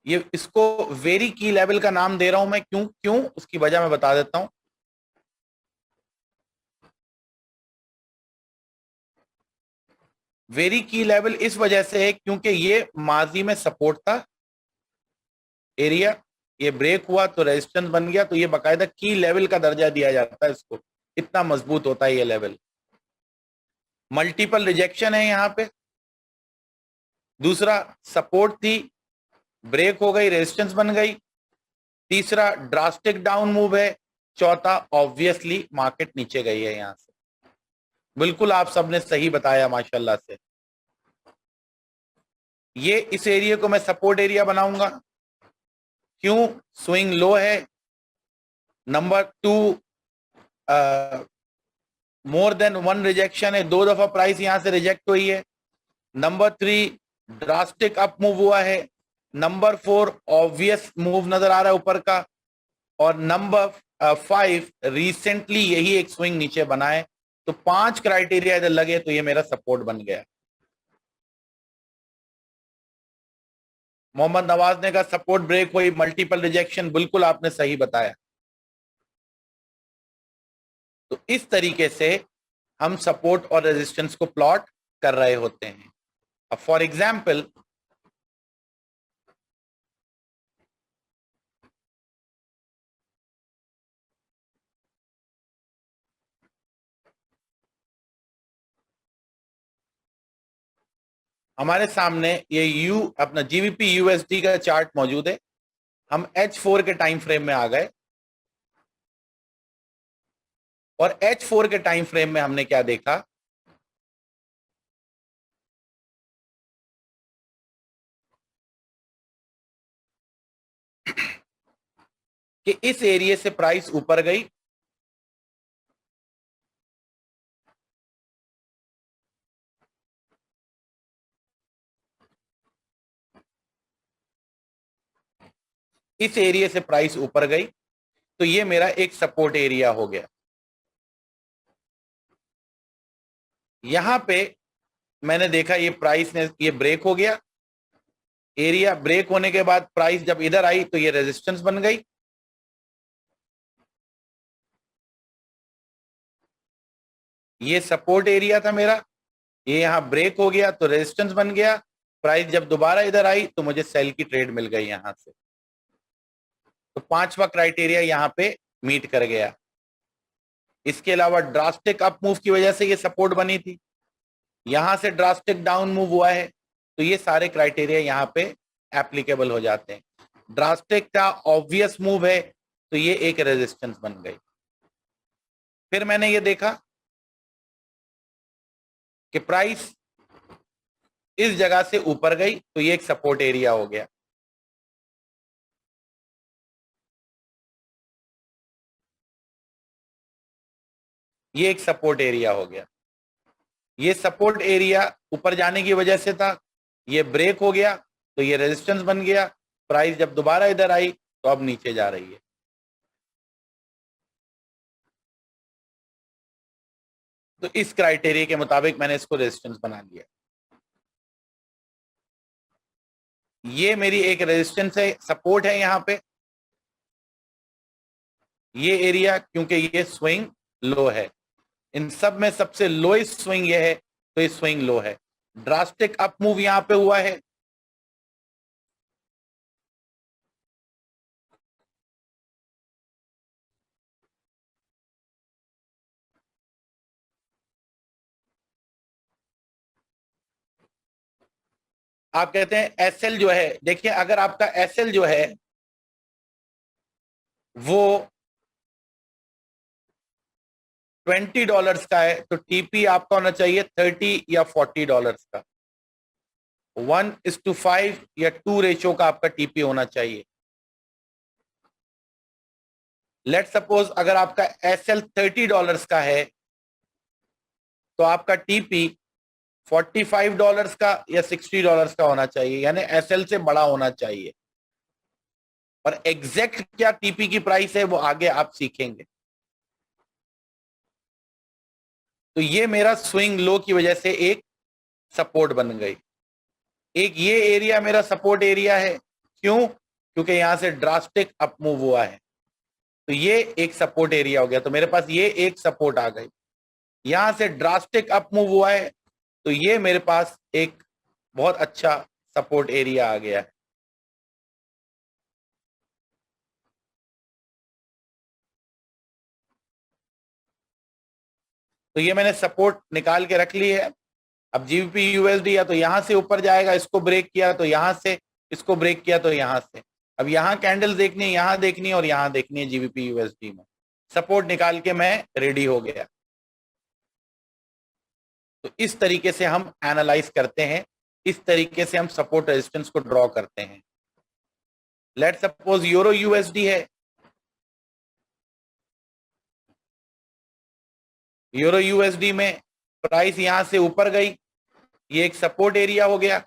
ये इसको वेरी की लेवल का नाम दे रहा हूं मैं, क्यों क्यों उसकी वजह मैं बता देता हूं। वेरी की लेवल इस वजह से है क्योंकि ये माजी में सपोर्ट था एरिया, ये ब्रेक हुआ तो रेजिस्टेंस बन गया, तो ये बाकायदा की लेवल का दर्जा दिया जाता है इसको। इतना मजबूत होता है ये लेवल। मल्टीपल रिजेक्शन है यहाँ पे। दूसरा, सपोर्ट थी, ब्रेक हो गई, रेजिस्टेंस बन गई। तीसरा, ड्रास्टिक डाउन मूव है। चौथा, ऑब्वियसली मार्केट नीचे गई है यहां से। बिल्कुल आप सबने सही बताया माशाल्लाह से। ये इस एरिया को मैं सपोर्ट एरिया बनाऊंगा। क्यों? स्विंग लो है। Number two, more than one rejection है, दो दफा प्राइस यहां से रिजेक्ट हुई है। Number three, drastic up move हुआ है। नंबर फोर, ऑब्वियस मूव नजर आ रहा है ऊपर का। और नंबर फाइव, रिसेंटली यही एक स्विंग नीचे बना है। तो पांच क्राइटेरिया इधर लगे, तो ये मेरा सपोर्ट बन गया। मोहम्मद नवाज ने कहा सपोर्ट ब्रेक हुई, मल्टीपल रिजेक्शन, बिल्कुल आपने सही बताया। तो इस तरीके से हम सपोर्ट और रेजिस्टेंस को प्लॉट कर रहे होते हैं। अब फॉर एग्जाम्पल, हमारे सामने ये अपना जीबीपी यूएसडी का चार्ट मौजूद है। हम H4 के टाइम फ्रेम में आ गए और H4 के टाइम फ्रेम में हमने क्या देखा कि इस एरिया से प्राइस ऊपर गई, इस एरिया से प्राइस ऊपर गई, तो ये मेरा एक सपोर्ट एरिया हो गया। यहां पे मैंने देखा ये प्राइस ने ये ब्रेक हो गया, एरिया ब्रेक होने के बाद प्राइस जब इधर आई तो ये रेजिस्टेंस बन गई, ये सपोर्ट एरिया था मेरा, ये यहां ब्रेक हो गया तो रेजिस्टेंस बन गया, प्राइस जब दोबारा इधर आई तो मुझे सेल की ट्रेड मिल गई यहां से। तो पांचवा क्राइटेरिया यहां पे मीट कर गया। इसके अलावा ड्रास्टिक अप मूव की वजह से ये सपोर्ट बनी थी, यहां से ड्रास्टिक डाउन मूव हुआ है, तो ये सारे क्राइटेरिया यहां पे एप्लीकेबल हो जाते हैं। ड्रास्टिक का ऑब्वियस मूव है तो ये एक रेजिस्टेंस बन गई। फिर मैंने ये देखा कि प्राइस इस जगह से ऊपर गई तो ये एक सपोर्ट एरिया हो गया। ये एक सपोर्ट एरिया हो गया। ये सपोर्ट एरिया ऊपर जाने की वजह से था, ये ब्रेक हो गया तो ये रेजिस्टेंस बन गया, प्राइस जब दोबारा इधर आई तो अब नीचे जा रही है। तो इस क्राइटेरिया के मुताबिक मैंने इसको रेजिस्टेंस बना लिया। ये मेरी एक रेजिस्टेंस है, सपोर्ट है यहां पे, ये एरिया क्योंकि ये स्विंग लो है, इन सब में सबसे लोएस्ट स्विंग ये है तो ये स्विंग लो है। ड्रास्टिक अप मूव यहां पे हुआ है, आप कहते हैं एसएल जो है, देखिए अगर आपका एसएल जो है वो $20 का है तो टीपी आपका होना चाहिए $30 या $40 का, 1:5 या 2 रेशियो का आपका टीपी होना चाहिए। लेट सपोज अगर आपका एसएल $30 का है तो आपका टीपी $45 का या $60 का होना चाहिए, यानी एसएल से बड़ा होना चाहिए। और एग्जैक्ट क्या टीपी की प्राइस है वो आगे आप सीखेंगे। तो ये मेरा स्विंग लो की वजह से एक सपोर्ट बन गई। एक ये एरिया मेरा सपोर्ट एरिया है, क्यों? क्योंकि यहां से ड्रास्टिक अप मूव हुआ है तो ये एक सपोर्ट एरिया हो गया, तो मेरे पास ये एक सपोर्ट आ गई। यहां से ड्रास्टिक अप मूव हुआ है तो ये मेरे पास एक बहुत अच्छा सपोर्ट एरिया आ गया है। तो ये मैंने सपोर्ट निकाल के रख ली है। अब जीबीपी यूएसडी या तो यहां से ऊपर जाएगा, इसको ब्रेक किया तो यहां से, इसको ब्रेक किया तो यहां से। अब यहां कैंडल देखनी है, यहां देखनी है और यहां देखनी है जीबीपी यूएसडी में। सपोर्ट निकाल के मैं रेडी हो गया। तो इस तरीके से हम एनालाइज करते हैं, इस तरीके से हम सपोर्ट रेजिस्टेंस को ड्रॉ करते हैं। लेट सपोज यूरो यूएसडी है, यूरो यूएसडी में प्राइस यहां से ऊपर गई, ये एक सपोर्ट एरिया हो गया।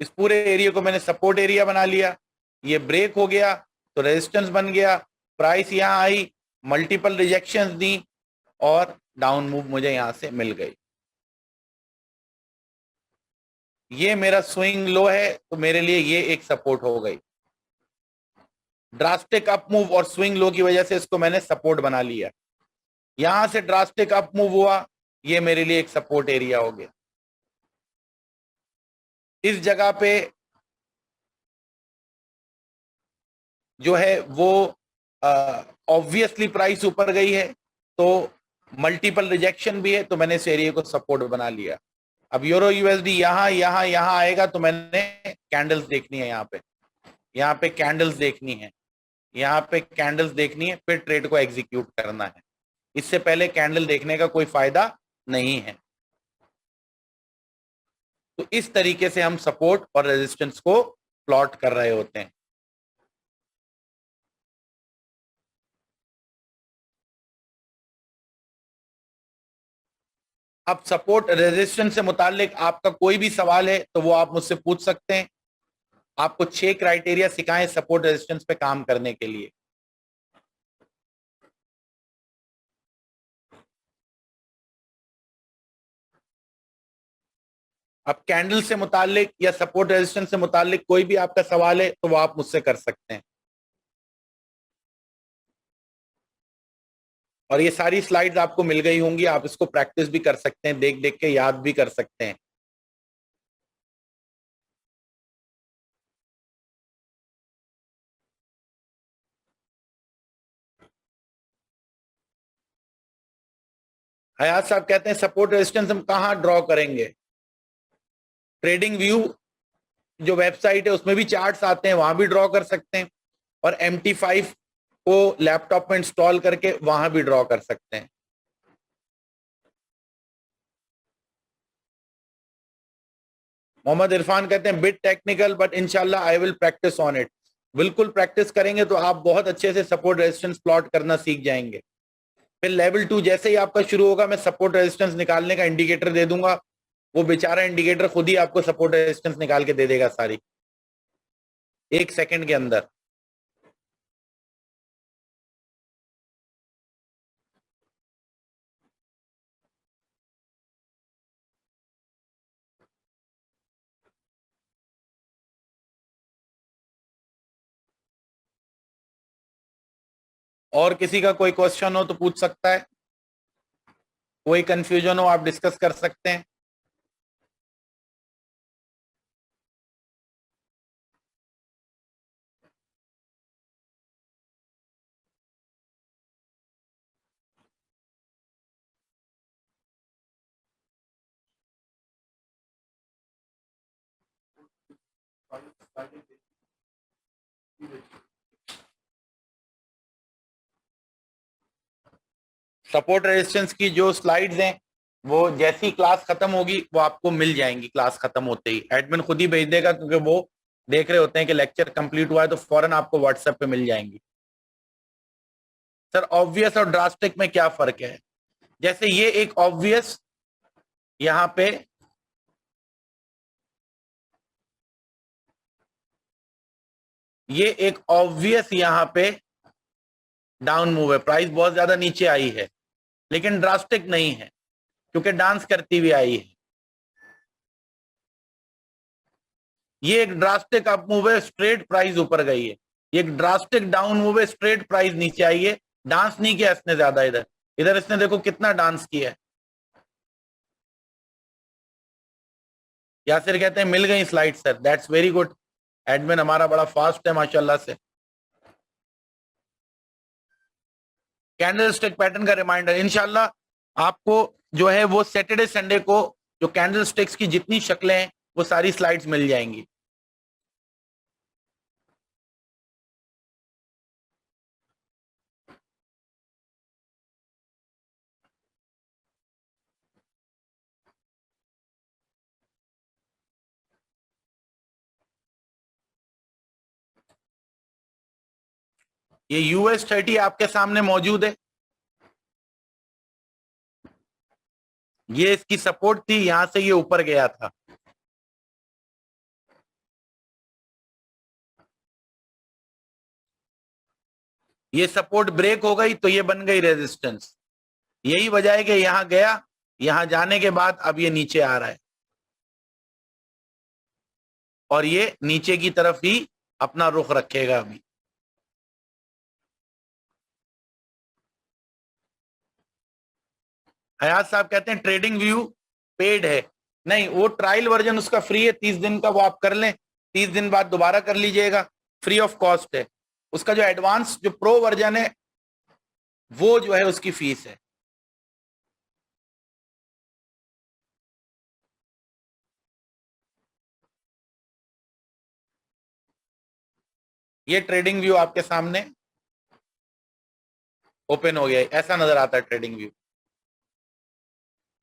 इस पूरे एरिया को मैंने सपोर्ट एरिया बना लिया, ये ब्रेक हो गया तो रेजिस्टेंस बन गया, प्राइस यहां आई, मल्टीपल रिजेक्शंस दी और डाउन मूव मुझे यहां से मिल गई। ये मेरा स्विंग लो है तो मेरे लिए ये एक सपोर्ट हो गई। ड्रास्टिक अप मूव और स्विंग लो की वजह से इसको मैंने सपोर्ट बना लिया। यहां से ड्रास्टिक अप मूव हुआ, ये मेरे लिए एक सपोर्ट एरिया हो गया। इस जगह पे जो है वो ऑब्वियसली प्राइस ऊपर गई है तो मल्टीपल रिजेक्शन भी है, तो मैंने इस एरिया को सपोर्ट बना लिया। अब यूरो यूएसडी यहां यहां यहां आएगा तो मैंने कैंडल्स देखनी है, यहाँ पे कैंडल्स देखनी है, यहाँ पे कैंडल्स देखनी है, फिर ट्रेड को एग्जीक्यूट करना है। इससे पहले कैंडल देखने का कोई फायदा नहीं है। तो इस तरीके से हम सपोर्ट और रेजिस्टेंस को प्लॉट कर रहे होते हैं। अब सपोर्ट रेजिस्टेंस से मुतालिक आपका कोई भी सवाल है तो वो आप मुझसे पूछ सकते हैं। आपको 6 क्राइटेरिया सिखाएं सपोर्ट रेजिस्टेंस पे काम करने के लिए। अब कैंडल से मुतालिक या सपोर्ट रेजिस्टेंस से मुतालिक कोई भी आपका सवाल है तो वो आप मुझसे कर सकते हैं। और ये सारी स्लाइड्स आपको मिल गई होंगी, आप इसको प्रैक्टिस भी कर सकते हैं, देख देख के याद भी कर सकते हैं। हयात साहब कहते हैं सपोर्ट रेजिस्टेंस हम कहाँ ड्रॉ करेंगे? ट्रेडिंग व्यू जो वेबसाइट है उसमें भी चार्ट्स आते हैं, वहां भी ड्रॉ कर सकते हैं, और MT5 को लैपटॉप में इंस्टॉल करके वहां भी ड्रॉ कर सकते हैं। मोहम्मद इरफान कहते हैं बिट टेक्निकल बट इंशाल्लाह I will practice on it. बिल्कुल प्रैक्टिस करेंगे तो आप बहुत अच्छे से सपोर्ट रेजिस्टेंस प्लॉट करना सीख जाएंगे। फिर लेवल 2 जैसे ही आपका शुरू होगा, मैं सपोर्ट रेजिस्टेंस निकालने का इंडिकेटर दे दूंगा, वो बेचारा इंडिकेटर खुद ही आपको सपोर्ट रेजिस्टेंस निकाल के दे देगा सारी, 1 सेकंड के अंदर। और किसी का कोई क्वेश्चन हो तो पूछ सकता है, कोई कंफ्यूजन हो आप डिस्कस कर सकते हैं। सपोर्ट रेजिस्टेंस की जो स्लाइड्स हैं वो जैसी क्लास खत्म होगी वो आपको मिल जाएंगी, क्लास खत्म होते ही एडमिन खुद ही भेज देगा, क्योंकि वो देख रहे होते हैं कि लेक्चर कंप्लीट हुआ है तो फौरन आपको व्हाट्सएप पे मिल जाएंगी। सर ऑब्वियस और ड्रास्टिक में क्या फर्क है? जैसे ये एक ऑब्वियस, यहां पे ये एक ऑब्वियस यहां पे डाउन मूव है, प्राइस बहुत ज्यादा नीचे आई है, लेकिन ड्रास्टिक नहीं है क्योंकि डांस करती हुई आई है। ये एक ड्रास्टिक अप मूव है, स्ट्रेट प्राइस ऊपर गई है। ये एक ड्रास्टिक डाउन मूव है, स्ट्रेट प्राइस नीचे आई है, डांस नहीं किया इसने ज्यादा। इधर इधर इसने देखो कितना डांस किया है। यासिर कहते हैं मिल गई slide sir, that's very good, admin हमारा बड़ा फास्ट है माशाल्लाह से। कैंडल स्टिक पैटर्न का रिमाइंडर इंशाल्लाह आपको जो है वो सैटरडे संडे को जो कैंडल स्टिक्स की जितनी शक्लें हैं वो सारी स्लाइड्स मिल जाएंगी। ये US 30 आपके सामने मौजूद है, ये इसकी सपोर्ट थी, यहां से ये ऊपर गया था। ये सपोर्ट ब्रेक हो गई तो ये बन गई रेजिस्टेंस। यही वजह है कि यहां गया, यहां जाने के बाद अब ये नीचे आ रहा है और ये नीचे की तरफ ही अपना रुख रखेगा अभी। हयात साहब कहते हैं ट्रेडिंग व्यू पेड है। नहीं, वो ट्रायल वर्जन उसका फ्री है 30 दिन का, वो आप कर लें, 30 दिन बाद दोबारा कर लीजिएगा, फ्री ऑफ कॉस्ट है। उसका जो एडवांस जो प्रो वर्जन है वो जो है उसकी फीस है। ये ट्रेडिंग व्यू आपके सामने ओपन हो गया है, ऐसा नजर आता है ट्रेडिंग व्यू।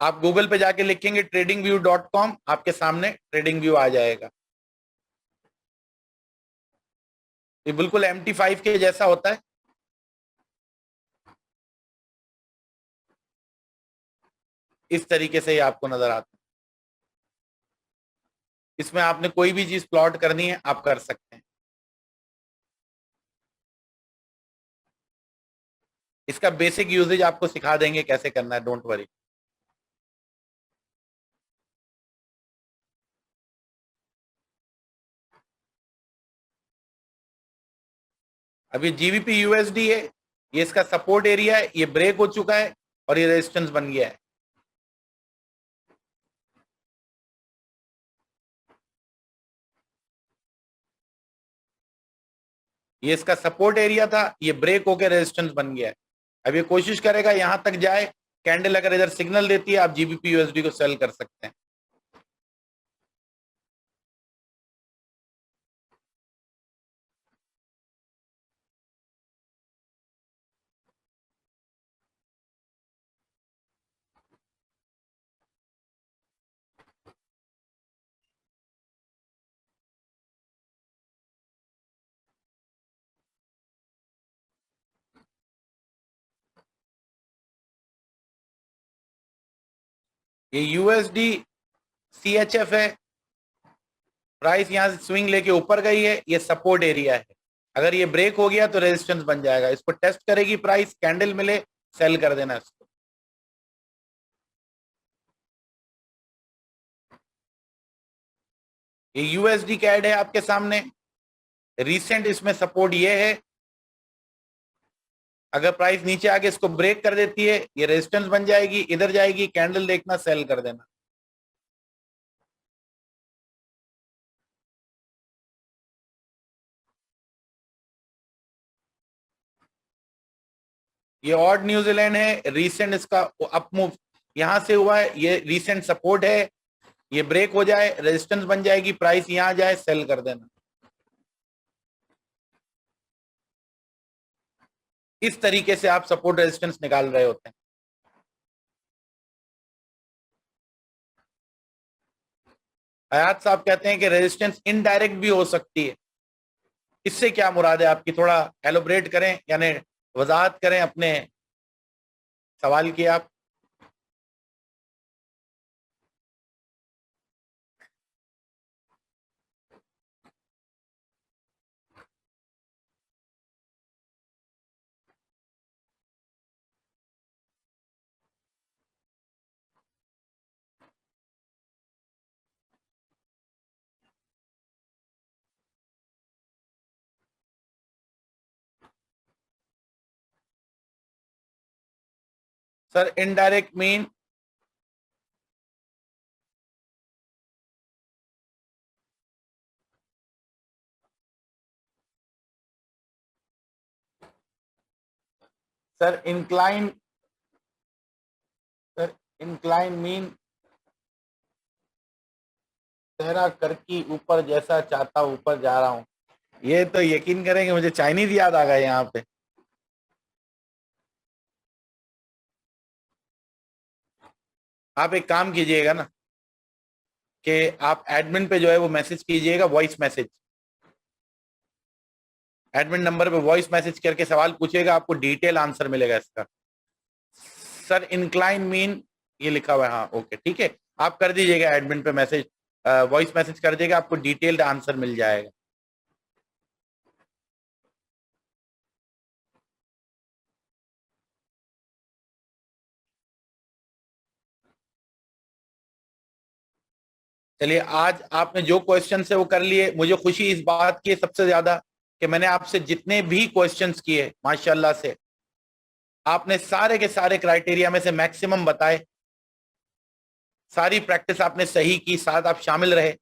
आप गूगल पे जाके लिखेंगे tradingview.com, आपके सामने ट्रेडिंग व्यू आ जाएगा। ये बिल्कुल MT5 के जैसा होता है। इस तरीके से ही आपको नजर आता है। इसमें आपने कोई भी चीज प्लॉट करनी है आप कर सकते हैं। इसका बेसिक यूजेज आपको सिखा देंगे कैसे करना है, डोंट वरी। अब ये जीबीपी यूएसडी है, ये इसका सपोर्ट एरिया है, ये ब्रेक हो चुका है और ये रेजिस्टेंस बन गया है। ये इसका सपोर्ट एरिया था, ये ब्रेक होकर रेजिस्टेंस बन गया है। अब ये कोशिश करेगा यहां तक जाए, कैंडल अगर इधर सिग्नल देती है आप जीबीपी यूएसडी को सेल कर सकते हैं। ये यूएसडी सीएचएफ है, प्राइस यहां से स्विंग लेके ऊपर गई है, ये सपोर्ट एरिया है। अगर ये ब्रेक हो गया तो रेजिस्टेंस बन जाएगा, इसको टेस्ट करेगी प्राइस, कैंडल मिले सेल कर देना इसको। ये यूएसडी कैड है आपके सामने, रीसेंट इसमें सपोर्ट ये है। अगर प्राइस नीचे आके इसको ब्रेक कर देती है, ये रेजिस्टेंस बन जाएगी, इधर जाएगी, कैंडल देखना, सेल कर देना। ये ऑड न्यूजीलैंड है, रीसेंट इसका अप मूव यहां से हुआ है, ये रीसेंट सपोर्ट है, ये ब्रेक हो जाए रेजिस्टेंस बन जाएगी, प्राइस यहां जाए सेल कर देना। इस तरीके से आप सपोर्ट रेजिस्टेंस निकाल रहे होते हैं। हयात साहब कहते हैं कि रेजिस्टेंस इनडायरेक्ट भी हो सकती है, इससे क्या मुराद है आपकी, थोड़ा एलोबरेट करें, यानी वजाहत करें अपने सवाल की आप। Sir indirect mean sir incline, sir incline mean तेरा कर की ऊपर जैसा चाहता ऊपर जा रहा हूं। ये तो यकीन करेंगे मुझे चाइनीज याद आ गए यहाँ पे। आप एक काम कीजिएगा ना कि आप एडमिन पे जो है वो मैसेज कीजिएगा, वॉइस मैसेज, एडमिन नंबर पे वॉइस मैसेज करके सवाल पूछेगा, आपको डिटेल आंसर मिलेगा इसका। सर इंक्लाइन मीन ये लिखा हुआ है, हाँ ओके ठीक है, आप कर दीजिएगा एडमिन पे मैसेज, वॉइस मैसेज कर देगा, आपको डिटेल्ड आंसर मिल जाएगा। चलिए आज आपने जो क्वेश्चन है वो कर लिए, मुझे खुशी इस बात की सबसे ज्यादा कि मैंने आपसे जितने भी क्वेश्चंस किए माशाल्लाह से आपने सारे के सारे क्राइटेरिया में से मैक्सिमम बताए, सारी प्रैक्टिस आपने सही की, साथ आप शामिल रहे।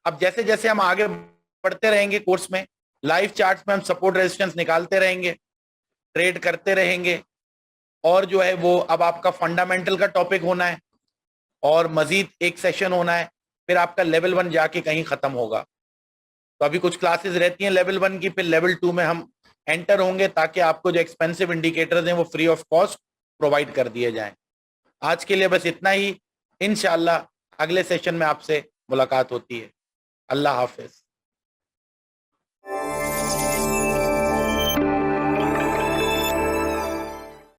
अब जैसे जैसे हम आगे बढ़ते रहेंगे कोर्स में, लाइव चार्ट्स में हम सपोर्ट रेजिस्टेंस निकालते रहेंगे, ट्रेड करते रहेंगे, और जो है वो अब आपका फंडामेंटल का टॉपिक होना है और मजीद एक सेशन होना है, फिर आपका लेवल 1 जाके कहीं खत्म होगा। तो अभी कुछ क्लासेस रहती हैं लेवल 1 की, फिर लेवल 2 में हम एंटर होंगे ताकि आपको जो एक्सपेंसिव इंडिकेटर्स हैं वो फ्री ऑफ कॉस्ट प्रोवाइड कर दिए जाएं। आज के लिए बस इतना ही, इंशाल्लाह अगले सेशन में आपसे मुलाकात होती है। अल्लाह हाफिज।